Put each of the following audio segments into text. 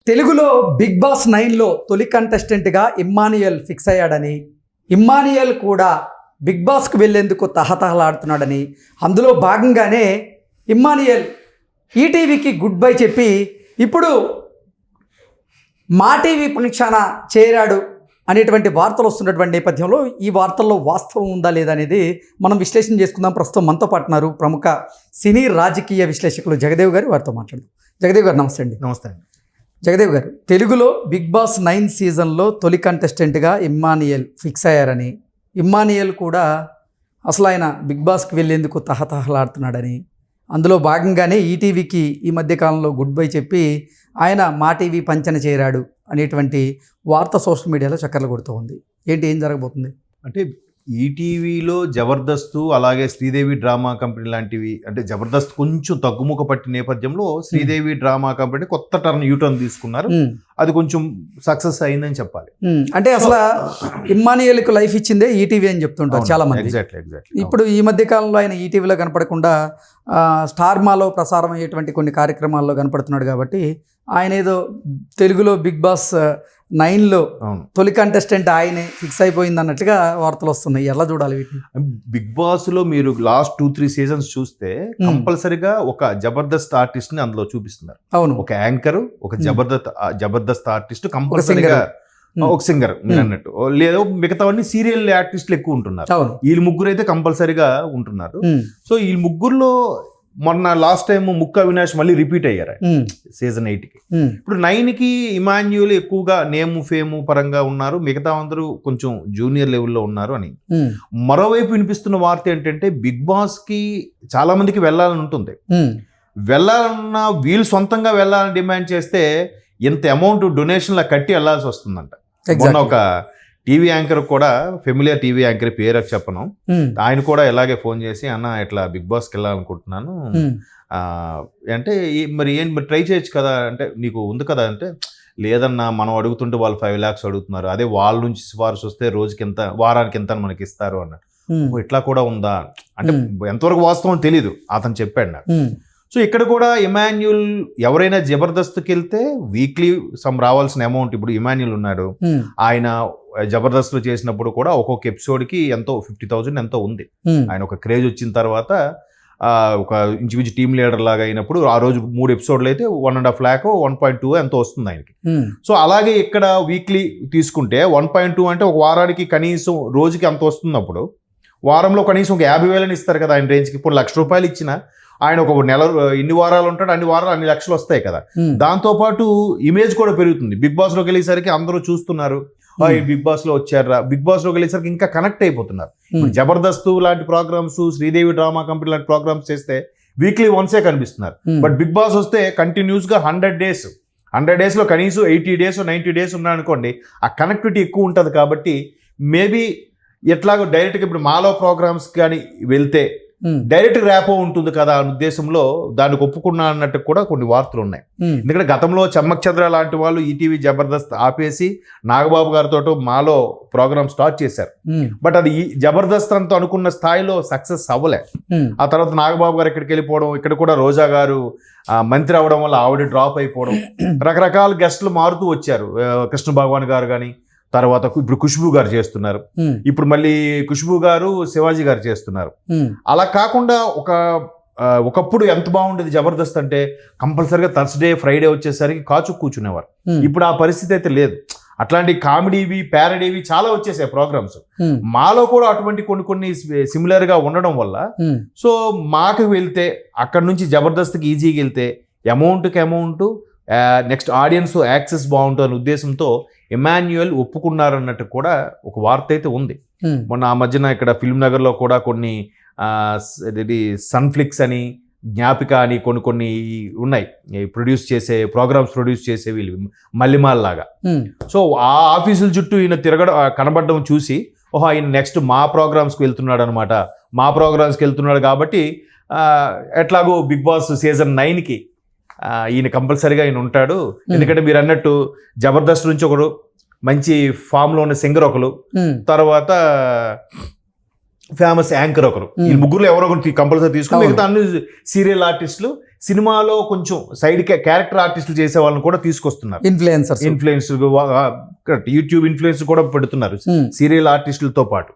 తెలుగులో big boss 9లో తొలి కంటెస్టెంట్గా Immanuel fix అయ్యాడని, ఇమ్మాన్యుయల్ కూడా బిగ్ బాస్కి వెళ్ళేందుకు తహతహలాడుతున్నాడని, అందులో భాగంగానే ఇమ్మాన్యుయల్ ఈటీవీకి గుడ్ బై చెప్పి ఇప్పుడు మా టీవీ పరీక్షణ చేరాడు అనేటువంటి వార్తలు వస్తున్నటువంటి నేపథ్యంలో ఈ వార్తల్లో వాస్తవం ఉందా లేదా అనేది మనం విశ్లేషణ చేసుకుందాం. ప్రస్తుతం మనతో పాటున్నారు ప్రముఖ సినీ రాజకీయ విశ్లేషకులు జగదేవ్ గారు. వారితో మాట్లాడదాం. జగదేవ్ గారు నమస్తే అండి. నమస్తే అండి. జగదేవ్ గారు, తెలుగులో బిగ్ బాస్ 9 సీజన్లో తొలి కంటెస్టెంట్గా ఇమ్మాన్యుయల్ ఫిక్స్ అయ్యారని, ఇమ్మాన్యుయల్ కూడా అసలు ఆయన బిగ్ బాస్కి వెళ్ళేందుకు తహతహలాడుతున్నాడని, అందులో భాగంగానే ఈటీవీకి ఈ మధ్యకాలంలో గుడ్ బై చెప్పి ఆయన మా టీవీ పంచన చేరాడు అనేటువంటి వార్త సోషల్ మీడియాలో చక్కర్లు కొడుతూ ఉంది. ఏం జరగబోతుంది? అంటే ఈటీవీలో జబర్దస్త్, అలాగే శ్రీదేవి డ్రామా కంపెనీ లాంటివి, అంటే జబర్దస్త్ కొంచెం తగ్గుముఖ పట్టిన నేపథ్యంలో శ్రీదేవి డ్రామా కంపెనీ కొత్త టర్న్ యూటర్న్ తీసుకున్నారు. అది కొంచెం సక్సెస్ అయిందని చెప్పాలి. అంటే అసలు ఇమ్మాన్యుయల్కి లైఫ్ ఇచ్చిందే ఈటీవీ అని చెప్తుంటారు చాలా మంది. ఎగ్జాక్ట్లీ. ఇప్పుడు ఈ మధ్య కాలంలో ఆయన ఈటీవీలో కనపడకుండా స్టార్ మాలో ప్రసారం అయ్యేటువంటి కొన్ని కార్యక్రమాల్లో కనపడుతున్నాడు కాబట్టి ఆయన ఏదో తెలుగులో బిగ్ బాస్ 9లో తొలి కంటెస్టెంట్ ఆయనే ఫిక్స్ అయిపోయింది అన్నట్లుగా వార్తలు వస్తున్నాయి. ఎలా చూడాలి వీటిని? బిగ్ బాస్ లో మీరు లాస్ట్ 2-3 సీజన్స్ చూస్తే కంపల్సరిగా ఒక జబర్దస్త్ ఆర్టిస్ట్ ని అందులో చూపిస్తున్నారు. అవును, ఒక యాంకర్, ఒక జబర్దస్త్ ఆర్టిస్ట్, కంపల్సరిగా ఒక సింగర్ మీరు అన్నట్టు, లేదా మిగతావన్నీ సీరియల్ ఆర్టిస్టులు ఎక్కువ ఉంటున్నారు. వీళ్ళు ముగ్గురు అయితే కంపల్సరిగా ఉంటున్నారు. సో ఈ ముగ్గురులో మొన్న లాస్ట్ టైం ముక్క అవినాష్ మళ్ళీ రిపీట్ అయ్యారు సీజన్ 8కి. ఇప్పుడు 9కి ఇమాన్యుయల్ ఎక్కువగా నేమ్ ఫేమ్ పరంగా ఉన్నారు, మిగతా అందరూ కొంచెం జూనియర్ లెవెల్లో ఉన్నారు అని. మరోవైపు వినిపిస్తున్న వార్త ఏంటంటే బిగ్ బాస్ కి చాలా మందికి వెళ్ళాలని ఉంటుంది. వెళ్ళాలన్నా వీళ్ళు సొంతంగా వెళ్ళాలని డిమాండ్ చేస్తే ఇంత అమౌంట్ డొనేషన్లా కట్టి వెళ్లాల్సి వస్తుందంట. మొన్న ఒక టీవీ యాంకర్ కూడా, ఫెమిలియర్ టీవీ యాంకర్ పేరు చెప్పను, ఆయన కూడా ఇలాగే ఫోన్ చేసి అన్న ఇట్లా బిగ్ బాస్కి వెళ్ళాలనుకుంటున్నాను అంటే, మరి ఏంటి మరి ట్రై చేయొచ్చు కదా అంటే, నీకు ఉంది కదా అంటే, లేదన్నా మనం అడుగుతుంటే వాళ్ళు 5 lakhs అడుగుతున్నారు, అదే వాళ్ళ నుంచి సిఫార్సు వస్తే రోజుకి ఎంత, వారానికి ఎంత మనకి ఇస్తారు అన్నట్టు. ఇట్లా కూడా ఉందా అంటే ఎంతవరకు వాస్తవం తెలీదు, అతను చెప్పాడు నాకు. సో ఇక్కడ కూడా ఇమాన్యుయల్ ఎవరైనా జబర్దస్త్కి వెళ్తే వీక్లీ రావాల్సిన అమౌంట్, ఇప్పుడు ఇమాన్యుయల్ ఉన్నాడు, ఆయన జబర్దస్త్లో చేసినప్పుడు కూడా ఒక్కొక్క ఎపిసోడ్కి ఎంతో 50,000 ఎంతో ఉంది. ఆయన ఒక క్రేజ్ వచ్చిన తర్వాత ఒక ఇంచుమించు టీమ్ లీడర్ లాగా అయినప్పుడు ఆ రోజు 3 ఎపిసోడ్లు అయితే 1.5 lakh 1.2 ఎంతో వస్తుంది ఆయనకి. సో అలాగే ఇక్కడ వీక్లీ తీసుకుంటే 1.2 అంటే ఒక వారానికి కనీసం రోజుకి అంత వస్తున్నప్పుడు వారంలో కనీసం ఒక 50,000 ఇస్తారు కదా ఆయన రేంజ్కి. ఇప్పుడు ₹1,00,000 ఇచ్చినా ఆయన ఒక నెల ఎన్ని వారాలు ఉంటాడు, అన్ని వారాలు అన్ని లక్షలు వస్తాయి కదా. దాంతోపాటు ఇమేజ్ కూడా పెరుగుతుంది. బిగ్ బాస్లోకి వెళ్ళేసరికి అందరూ చూస్తున్నారు, బిగ్ బాస్లో వచ్చారా, బిగ్ బాస్లోకి వెళ్ళేసరికి ఇంకా కనెక్ట్ అయిపోతున్నారు. జబర్దస్త్ లాంటి ప్రోగ్రామ్స్, శ్రీదేవి డ్రామా కంపెనీ లాంటి ప్రోగ్రామ్స్ చేస్తే వీక్లీ వన్సే కనిపిస్తున్నారు. బట్ బిగ్ బాస్ వస్తే కంటిన్యూస్గా 100 డేస్లో కనీసం 80 days 90 days ఉన్నాయనుకోండి, ఆ కనెక్టివిటీ ఎక్కువ ఉంటుంది. కాబట్టి మేబీ ఎట్లాగో డైరెక్ట్గా ఇప్పుడు మాలో ప్రోగ్రామ్స్ కానీ వెళ్తే డైరెక్ట్ ర్యాపో ఉంటుంది కదా అనే ఉద్దేశంలో దానికి ఒప్పుకున్నా అన్నట్టు కూడా కొన్ని వార్తలు ఉన్నాయి. ఎందుకంటే గతంలో చమ్మక్ చంద్ర లాంటి వాళ్ళు ఈటీవీ జబర్దస్త్ ఆపేసి నాగబాబు గారితో మాలో ప్రోగ్రామ్ స్టార్ట్ చేశారు. బట్ అది జబర్దస్త్ అంతా అనుకున్న స్థాయిలో సక్సెస్ అవ్వలే. ఆ తర్వాత నాగబాబు గారు ఎక్కడికి వెళ్ళిపోవడం, ఇక్కడ కూడా రోజా గారు మంత్రి అవ్వడం వల్ల ఆవిడ డ్రాప్ అయిపోవడం, రకరకాల గెస్టులు మారుతూ వచ్చారు. కృష్ణ భగవాన్ గారు కానీ, తర్వాత ఇప్పుడు ఖుష్బూ గారు చేస్తున్నారు, ఇప్పుడు మళ్ళీ ఖుష్బూ గారు శివాజీ గారు చేస్తున్నారు. అలా కాకుండా ఒకప్పుడు ఎంత బాగుండేది జబర్దస్త్ అంటే, కంపల్సరిగా థర్స్డే ఫ్రైడే వచ్చేసరికి కాచు కూర్చునేవారు. ఇప్పుడు ఆ పరిస్థితి అయితే లేదు. అట్లాంటి కామెడీవి, ప్యారడీవి చాలా వచ్చేసాయి ప్రోగ్రామ్స్. మాలో కూడా అటువంటి కొన్ని సిమిలర్ గా ఉండడం వల్ల, సో మాకు వెళ్తే అక్కడ నుంచి జబర్దస్త్కి ఈజీగా వెళ్తే అమౌంట్కి అమౌంట్, నెక్స్ట్ ఆడియన్స్ యాక్సెస్ బాగుంటుంది అనే ఉద్దేశంతో ఇమాన్యుయల్ ఒప్పుకున్నారన్నట్టు కూడా ఒక వార్త అయితే ఉంది. మొన్న ఆ మధ్యన ఇక్కడ ఫిల్మ్ నగర్లో కూడా కొన్ని సన్ఫ్లిక్స్ అని, జ్ఞాపిక అని కొన్ని ఉన్నాయి ప్రొడ్యూస్ చేసే వీళ్ళు మల్లిమాల్ లాగా. సో ఆ ఆఫీసుల చుట్టూ ఈయన కనబడడం చూసి, ఓహో ఆయన నెక్స్ట్ మా ప్రోగ్రామ్స్కి వెళ్తున్నాడు అనమాట, మా ప్రోగ్రామ్స్కి వెళ్తున్నాడు కాబట్టి ఎట్లాగో బిగ్ బాస్ సీజన్ 9కి ఈయన కంపల్సరీగా ఆయన ఉంటాడు. ఎందుకంటే మీరు అన్నట్టు జబర్దస్త్ నుంచి ఒకరు, మంచి ఫామ్లో ఉన్న సింగర్ ఒకరు, తర్వాత ఫేమస్ యాంకర్ ఒకరు, ఈ ముగ్గురు ఎవరో ఒకరు కంపల్సరీ తీసుకుని మిగతా అన్ని సీరియల్ ఆర్టిస్టులు, సినిమాలో కొంచెం సైడ్ క్యారెక్టర్ ఆర్టిస్టులు చేసే వాళ్ళని కూడా తీసుకొస్తున్నారు. ఇన్ఫ్లుయెన్స్ యూట్యూబ్ ఇన్ఫ్లుయెన్స్ కూడా పెడుతున్నారు సీరియల్ ఆర్టిస్టులతో పాటు.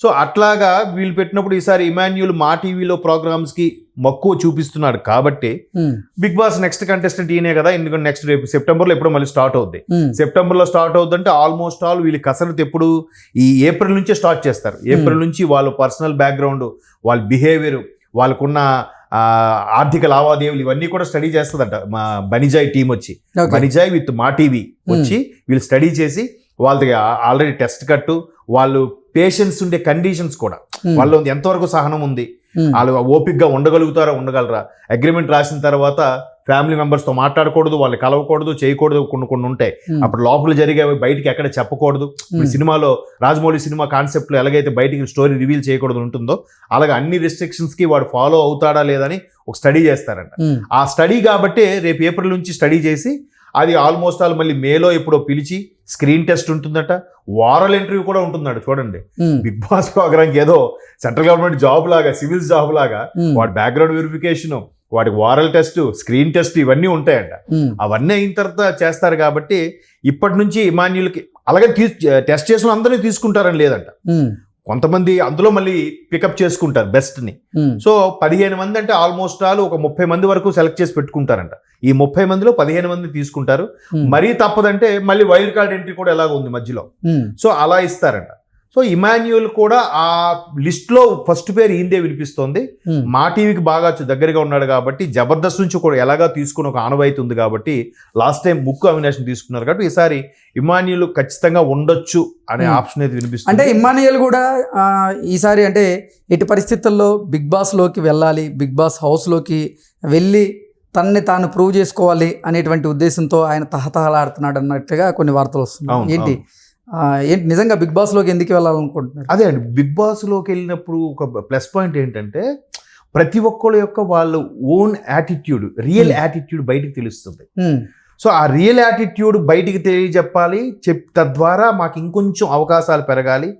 సో అట్లాగా వీళ్ళు పెట్టినప్పుడు ఈసారి ఇమాన్యుల్ మా టీవీలో ప్రోగ్రామ్స్ కి మక్కువ చూపిస్తున్నాడు కాబట్టి బిగ్ బాస్ నెక్స్ట్ కంటెస్టెంట్ ఈయనే కదా, ఎందుకంటే నెక్స్ట్ రేపు సెప్టెంబర్ లో ఎప్పుడో మళ్ళీ స్టార్ట్ అవుద్ది. సెప్టెంబర్ లో స్టార్ట్ అవుద్దంటే ఆల్మోస్ట్ ఆల్ వీళ్ళు కసరత్తు ఎప్పుడు ఈ ఏప్రిల్ నుంచే స్టార్ట్ చేస్తారు. ఏప్రిల్ నుంచి వాళ్ళ పర్సనల్ బ్యాక్గ్రౌండ్, వాళ్ళ బిహేవియర్, వాళ్ళకున్న ఆర్థిక లావాదేవీలు ఇవన్నీ కూడా స్టడీ చేస్తుందంట మా బనిజాయ్ టీం వచ్చి. బనిజాయ్ విత్ మా టీవీ వచ్చి వీళ్ళు స్టడీ చేసి వాళ్ళకి ఆల్రెడీ టెస్ట్ కట్టు, వాళ్ళు పేషెన్స్ ఉండే కండిషన్స్ కూడా, వాళ్ళు ఎంతవరకు సహనం ఉంది, వాళ్ళు ఓపిక్గా ఉండగలరా, అగ్రిమెంట్ రాసిన తర్వాత ఫ్యామిలీ మెంబర్స్తో మాట్లాడకూడదు, వాళ్ళు కలవకూడదు, చేయకూడదు, కొన్ని ఉంటాయి. అప్పుడు లోపల జరిగేవి బయటికి ఎక్కడ చెప్పకూడదు. ఇప్పుడు సినిమాలో రాజమౌళి సినిమా కాన్సెప్ట్లో ఎలాగైతే బయటికి స్టోరీ రివీల్ చేయకూడదు ఉంటుందో అలాగే అన్ని రిస్ట్రిక్షన్స్కి వాడు ఫాలో అవుతాడా లేదని ఒక స్టడీ చేస్తారంట. ఆ స్టడీ కాబట్టి రేపు ఏప్రిల్ నుంచి స్టడీ చేసి అది ఆల్మోస్ట్ ఆల్ మళ్ళీ మేలో ఎప్పుడో పిలిచి స్క్రీన్ టెస్ట్ ఉంటుందట, వారల్ ఇంటర్వ్యూ కూడా ఉంటుందట. చూడండి, బిగ్ బాస్ ప్రోగ్రామ్కి ఏదో సెంట్రల్ గవర్నమెంట్ జాబ్ లాగా, సివిల్స్ జాబ్ లాగా వాడి బ్యాక్గ్రౌండ్ వెరిఫికేషన్, వాడికి వారల్ టెస్ట్, స్క్రీన్ టెస్ట్ ఇవన్నీ ఉంటాయంట. అవన్నీ అయిన తర్వాత చేస్తారు కాబట్టి ఇప్పటి నుంచి ఇమాన్యుల్కి అలాగే టెస్ట్ చేసిన అందరినీ తీసుకుంటారని లేదంట. కొంతమంది అందులో మళ్ళీ పికప్ చేసుకుంటారు బెస్ట్ని. సో 15 మంది అంటే ఆల్మోస్ట్ ఆల్ ఒక 30 మంది వరకు సెలెక్ట్ చేసి పెట్టుకుంటారంట. ఈ 30 మందిలో 15 మంది తీసుకుంటారు. మరీ తప్పదంటే మళ్ళీ వైల్డ్ కార్డ్ ఎంట్రీ కూడా ఎలాగ ఉంది మధ్యలో, సో అలా ఇస్తారంట. సో ఇమాన్యుల్ కూడా ఆ లిస్ట్ లో ఫస్ట్ పేరు ఈందే వినిపిస్తోంది. మా టీవీకి బాగా దగ్గరగా ఉన్నాడు కాబట్టి, జబర్దస్త్ నుంచి కూడా ఎలాగా తీసుకుని ఒక ఆనవాయితీ ఉంది కాబట్టి లాస్ట్ టైం ముక్కు అవినాష్ని తీసుకున్నారు కాబట్టి ఈసారి ఇమాన్యుల్ ఖచ్చితంగా ఉండొచ్చు అనే ఆప్షన్ అయితే వినిపిస్తుంది. అంటే ఇమాన్యుల్ కూడా ఈసారి అంటే ఎట్టి పరిస్థితుల్లో బిగ్ బాస్ లోకి వెళ్ళాలి, బిగ్ బాస్ హౌస్ లోకి వెళ్ళి తనని తాను ప్రూవ్ చేసుకోవాలి అనేటువంటి ఉద్దేశంతో ఆయన తహతహలాడుతున్నాడు అన్నట్టుగా కొన్ని వార్తలు వస్తున్నాయి. ఏంటి నిజంగా బిగ్ బాస్ లోకి ఎందుకు వెళ్ళాలనుకుంటున్నారు? అదే అండి, బిగ్ బాస్ లోకి వెళ్ళినప్పుడు ఒక ప్లస్ పాయింట్ ఏంటంటే ప్రతి ఒక్కళ్ళ యొక్క వాళ్ళ ఓన్ యాటిట్యూడ్, రియల్ యాటిట్యూడ్ బయటికి తెలుస్తుంది. సో ఆ రియల్ యాటిట్యూడ్ బయటికి తెలియజెప్పాలి, తద్వారా మాకు ఇంకొంచెం అవకాశాలు పెరగాలి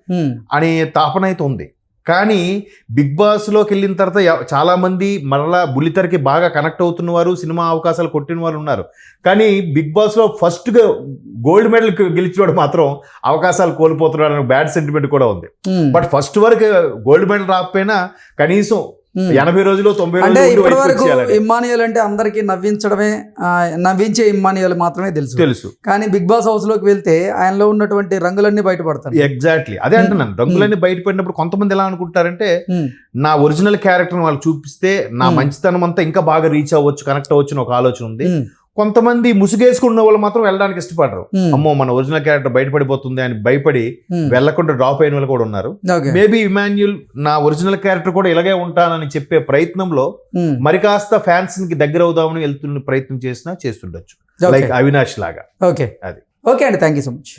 అనే తాపన అయితే ఉంది. కానీ బిగ్ బాస్లోకి వెళ్ళిన తర్వాత చాలామంది మరలా బుల్లితెరకి బాగా కనెక్ట్ అవుతున్న వారు, సినిమా అవకాశాలు కొట్టిన వారు ఉన్నారు. కానీ బిగ్ బాస్లో ఫస్ట్గా గోల్డ్ మెడల్ గెలిచినవాడు మాత్రం అవకాశాలు కోల్పోతున్నాడు అనే బ్యాడ్ సెంటిమెంట్ కూడా ఉంది. బట్ ఫస్ట్ వరకు గోల్డ్ మెడల్ రాకపోయినా కనీసం 80 రోజులు 90 అంటే ఇప్పటి వరకు ఇమ్మాన్యుయల్ అంటే అందరికి నవ్వించే ఇమ్మాన్యుయల్ మాత్రమే తెలుసు. కానీ బిగ్ బాస్ హౌస్ లోకి వెళ్తే ఆయనలో ఉన్నటువంటి రంగులన్నీ బయటపడతాయి. ఎగ్జాక్ట్లీ అదే అంటున్నాను, రంగులన్నీ బయటపడినప్పుడు కొంతమంది ఎలా అనుకుంటారంటే నా ఒరిజినల్ క్యారెక్టర్ వాళ్ళు చూపిస్తే నా మంచితనం అంతా ఇంకా బాగా రీచ్ అవ్వచ్చు, కనెక్ట్ అవ్వచ్చు అని ఒక ఆలోచన ఉంది. కొంతమంది ముసుగేసుకున్న వాళ్ళు మాత్రం వెళ్ళడానికి ఇష్టపడరు. అమ్మో మన ఒరిజినల్ క్యారెక్టర్ బయటపడిపోతుంది అని భయపడి వెళ్లకుండా డ్రాప్ అయిన వాళ్ళు కూడా ఉన్నారు. మేబీ ఇమాన్యుల్ నా ఒరిజినల్ క్యారెక్టర్ కూడా ఇలాగే ఉంటానని చెప్పే ప్రయత్నంలో మరి కాస్త ఫ్యాన్స్ కి దగ్గర అవుదామని వెళ్తున్న ప్రయత్నం చేస్తుండొచ్చు, లైక్ అవినాష్ లాగా. ఓకే అండి, థ్యాంక్ యూ సో మచ్.